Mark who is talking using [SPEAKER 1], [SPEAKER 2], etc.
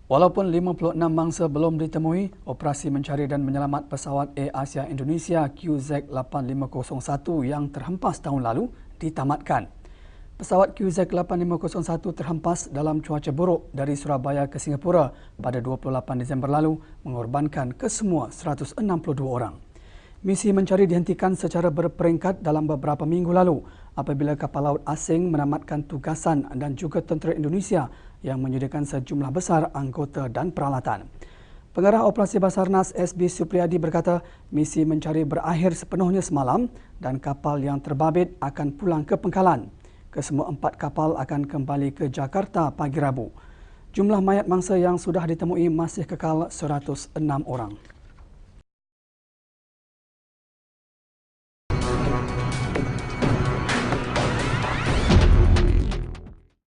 [SPEAKER 1] Walaupun 56 mangsa belum ditemui, Operasi Mencari dan Menyelamat Pesawat AirAsia Indonesia QZ8501 yang terhempas tahun lalu ditamatkan. Pesawat QZ8501 terhempas dalam cuaca buruk dari Surabaya ke Singapura pada 28 Disember lalu, mengorbankan kesemua 162 orang. Misi mencari dihentikan secara berperingkat dalam beberapa minggu lalu apabila kapal laut asing menamatkan tugasan dan juga tentera Indonesia yang menyediakan sejumlah besar anggota dan peralatan. Pengarah Operasi Basarnas SB Supriyadi berkata misi mencari berakhir sepenuhnya semalam dan kapal yang terbabit akan pulang ke pangkalan. Kesemua 4 kapal akan kembali ke Jakarta pagi Rabu. Jumlah mayat mangsa yang sudah ditemui masih kekal 106 orang.